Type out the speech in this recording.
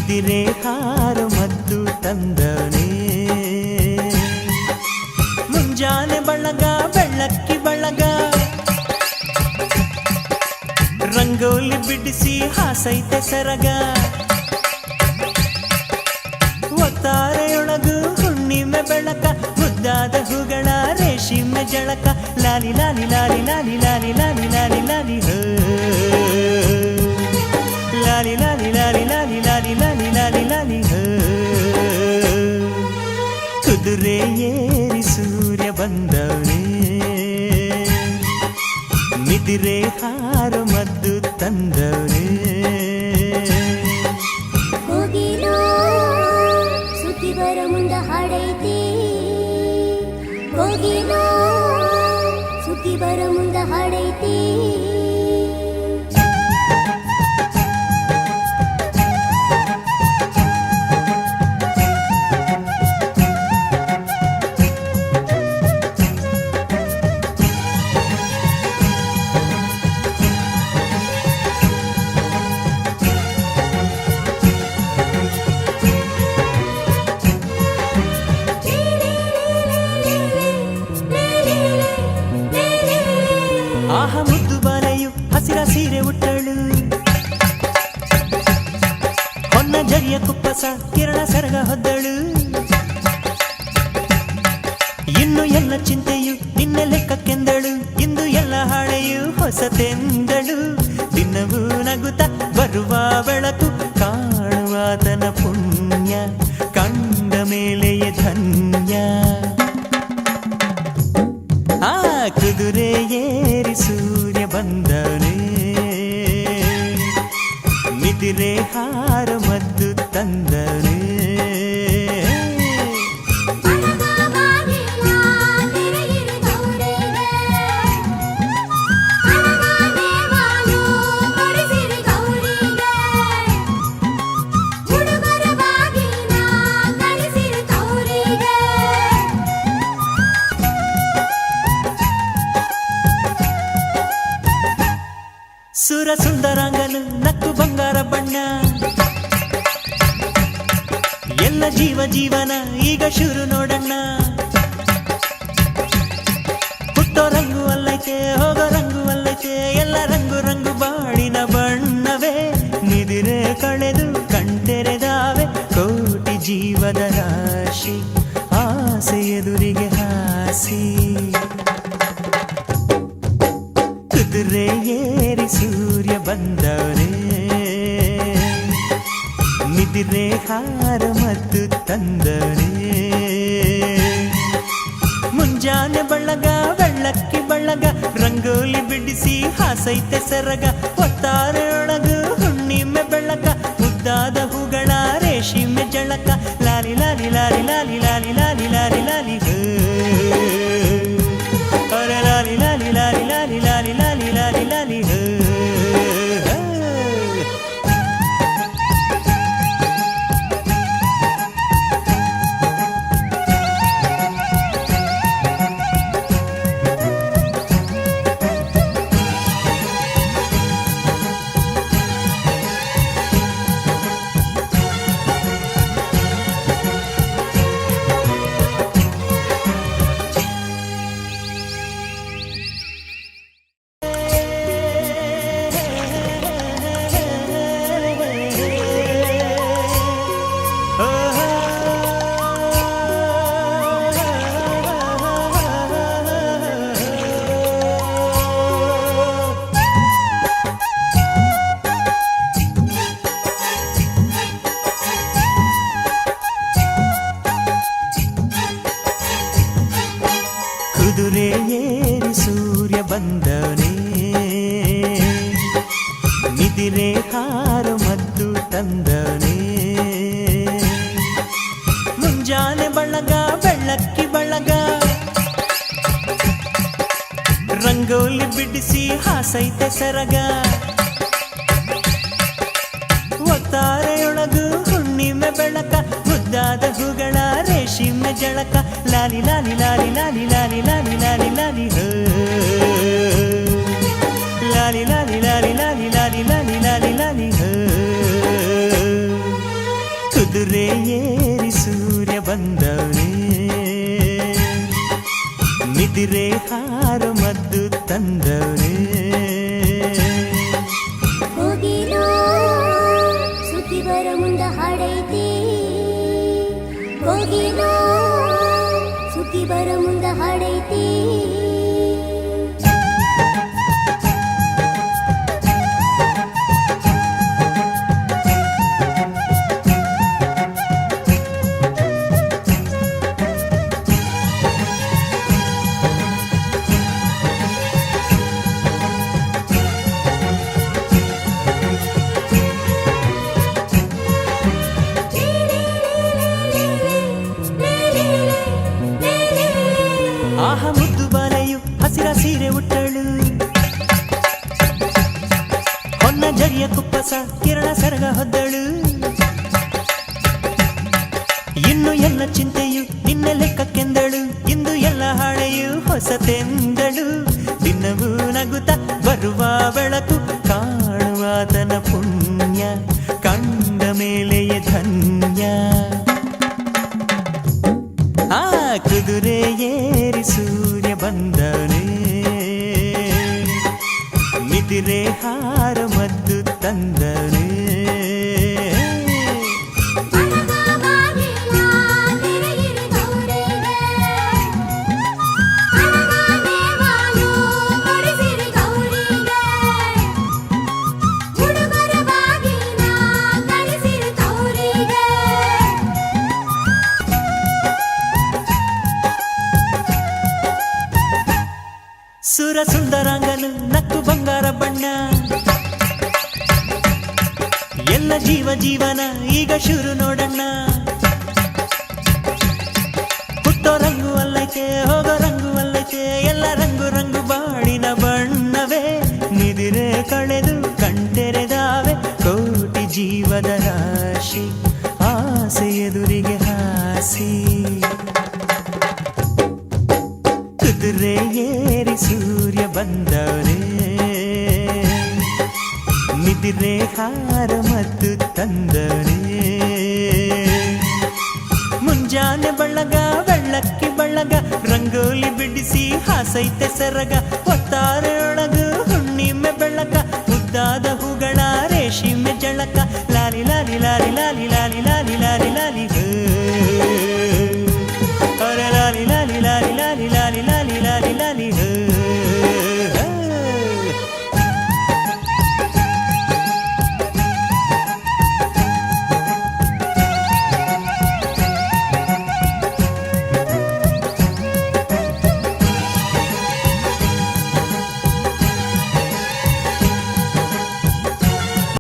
ಬಿದಿರೆ ಹಾರ ಮದ್ದು ತಂದವನೇ ಮುಂಜಾನೆ ಬಳಗ ಬೆಳ್ಳಕ್ಕಿ ಬಳಗ ರಂಗೋಲಿ ಬಿಡಿಸಿ ಹಾಸೈತೆ ಸರಗ ಒತ್ತಾರೆಯೊಳಗು ಹುಣ್ಣಿಮೆ ಬೆಳಕ ಮುದ್ದಾದ ಹೂಗಳ ರೇಷ್ಮೆ ಜಳಕ ಲಾಲಿ ಲಾಲಿ ಲಾಲಿ ಲಾಲಿ ಲಾಲಿ ಲಾಲಿ ಲಾಲಿ ಲಾಲಿ ಹೋ ಲಾಲಿ ಲಾಲಿ ಲಾಲಿ ಲಾಲಿ ಲಾಲಿ ಲಾಲಿ ಲಾಲಿ ಲಾಲಿ ಹೋ ಕುದುರೆ ಏರಿ ಸೂರ್ಯ ಬಂದವನೇ ಮಿದಿರೆ ಹಾರ ಮದ್ದು ತಂದವನೇ ಸುದ್ದಿ ಬರ ಮುಂದ ಹಾಡೈತಿ ಹೋಗಿನೋ ಸುದ್ದಿ ಬರ ಮುಂದ ಹಾಡೈತಿ ಆಹ ಮುದ್ದು ಬಾಲೆಯು ಹಸಿರ ಸೀರೆ ಉಟ್ಟಳು ಹೊನ್ನ ಜರಿಯ ಕುಪ್ಪಸ ಕಿರಣ ಸರಗ ಹೊದ್ದಳು ಇನ್ನು ಎಲ್ಲ ಚಿಂತೆಯು ನಿನ್ನೆ ಲೆಕ್ಕಕ್ಕೆಂದಳು ಇಂದು ಎಲ್ಲ ಹಾಳೆಯು ಹೊಸತೆಂದಳು ದಿನವೂ ನಗುತ್ತ ಬರುವ ಬೆಳಕು ಕಾಣುವಾತನ ಪುಣ್ಯ ಕಂಡ ಮೇಲೆಯೇ ಧನ್ಯ ಆ ಕುದುರೆ ಏರಿ ಸೂರ್ಯ ಬಂದವನೇ ಮಿದಿರೆ ಹಾರ ಮದ್ದು ತಂದವನೇ ಸುರ ಸುಂದರಾಂಗನು ನಕ್ಕು ಬಂಗಾರ ಬಣ್ಣ ಎಲ್ಲ ಜೀವ ಜೀವನ ಈಗ ಶುರು ನೋಡಣ್ಣ ಹುಟ್ಟೋ ರಂಗು ಅಲ್ಲೈತೆ ಹೋಗೋ ರಂಗು ಅಲ್ಲೈತೆ ಎಲ್ಲ ರಂಗು ರಂಗು ಬಾಳಿನ ಬಣ್ಣವೇ ನಿದಿರೆ ಕಳೆದು ಕಣ್ತೆರೆದಾವೆ ಕೋಟಿ ಜೀವದ ರಾಶಿ ಆಸೆ ಎದುರಿಗೆ ಹಾಸಿ ಕುದುರೆ ಏರಿ ಸೂರ್ಯ ಬಂದವನೇ ಮಿದಿರೆ ಹಾರ ಮದ್ದು ತಂದವನೇ ಮುಂಜಾನೆ ಬಳಗ ಬೆಳ್ಳಕ್ಕಿ ಬಳಗ ರಂಗೋಲಿ ಬಿಡಿಸಿ ಹಾಸೈತೆ ಸರಗ ಒತ್ತಾರೆಯೊಳಗು ಹುಣ್ಣಿಮೆ ಬೆಳಕ ಮುದ್ದಾದ ಹೂಗಳ ರೇಷ್ಮೆ ಜಳಕ ಲಾಲಿ ಲಾಲಿ ಲಾಲಿ ಲಾಲಿ ಲಾಲಿ ಲಾಲಿ ಲಾಲಿ ಲಾಲಿ ಹೋ ಅರೆ ಲಾಲಿ ಲಾಲಿ ಲಾಲಿ ಲಾಲಿ ಲಾಲಿ ಲಾಲಿ ಲಾಲಿ ಲಾಲಿ ಹೋ ಕುದುರೆ ಏರಿ ಸೂರ್ಯ ಬಂದವನೇ ಮಿದಿರೆ ಹಾರ ಮದ್ದು ತಂದವನೇ ಮುಂಜಾನೆ ಬಳಗ ಬೆಳ್ಳಕ್ಕಿ ಬಳಗ ರಂಗೋಲಿ ಬಿಡಿಸಿ ಹಾಸೈತೆ ಸರಗ ಒತ್ತಾರೆಯೊಳಗು ಹುಣ್ಣಿಮೆ ಬೆಳಕ ಮುದ್ದಾದ ಹೂಗಳ ರೇಷ್ಮೆ ಜಳಕ ಲಾಲಿ ಲಾಲಿ ಲಾಲಿ ಲಾಲಿ ಲಾಲಿ ಲಾಲಿ ಲಾಲಿ ಲಾಲಿ ಹೋ ಲಾಲಿ ಲಾಲಿ ಲಾಲಿ ಲಾಲಿ ಲಾಲಿ ಲಾಲಿ ಲಾಲಿ ಲಾಲಿ ಹೋ ಹಾರು ಮದ್ದು ತಂದವರೇ ಕೋಗಿಲು ಸುದ್ದಿ ಬರ ಮುಂದ ಹಾಡೈತಿ ಕೋಗಿಲು ಸುದ್ದಿ ಬರ ಮುಂದ ಹಾಡೈತಿ ಆಹ ಮುದ್ದು ಬಾಲೆಯು ಹಸಿರ ಸೀರೆ ಉಟ್ಟಳು ಹೊನ್ನ ಜರಿಯ ಕುಪ್ಪಸ ಕಿರಣ ಸರಗ ಹೊದ್ದಳು ಇನ್ನು ಎಲ್ಲ ಚಿಂತೆಯು ನಿನ್ನೆ ಲೆಕ್ಕಕ್ಕೆಂದಳು ಇಂದು ಎಲ್ಲ ಹಾಳೆಯು ಹೊಸತೆಂದಳು ದಿನವೂ ನಗುತ್ತ ಬರುವ ಬೆಳಕು ಕಾಣುವಾತನ ಪುಣ್ಯ ಕಂಡ ಮೇಲೆಯೇ ಧನ್ಯ ಆ ಕುದುರೆ ಏರಿ ಸೂರ್ಯ ಬಂದವನೇ ಮಿದಿರೆ ಹಾರ ಮದ್ದು ತಂದವನೇ ಸುರ ಸುಂದರಾಂಗನು ನಕ್ಕು ಬಂಗಾರ ಬಣ್ಣ ಎಲ್ಲ ಜೀವ ಜೀವನ ಈಗ ಶುರು ನೋಡಣ್ಣ ಹುಟ್ಟೋ ರಂಗು ಅಲ್ಲೈತೆ ಹೋಗೋ ರಂಗು ಅಲ್ಲೈತೆ ಎಲ್ಲ ರಂಗು ರಂಗು ಬಾಳಿನ ಬಣ್ಣವೇ ನಿದಿರೆ ಕಳೆದು ಕಣ್ತೆರೆದಾವೆ ಕೋಟಿ ಜೀವದ ರಾಶಿ ಆಸೆ ಎದುರಿಗೆ ಹಾಸಿ ಕುದುರೆ ಏರಿ ಸೂರ್ಯ ಬಂದವರೇ ಮಿದಿರೆ ಹಾರ ಮತ್ತು ತಂದವರೇ ಮುಂಜಾನೆ ಬಳಗ ಬೆಳ್ಳಕ್ಕಿ ಬಳಗ ರಂಗೋಲಿ ಬಿಡಿಸಿ ಹಾಸೈತೆ ಸೆರಗ ಒತ್ತಾರೆ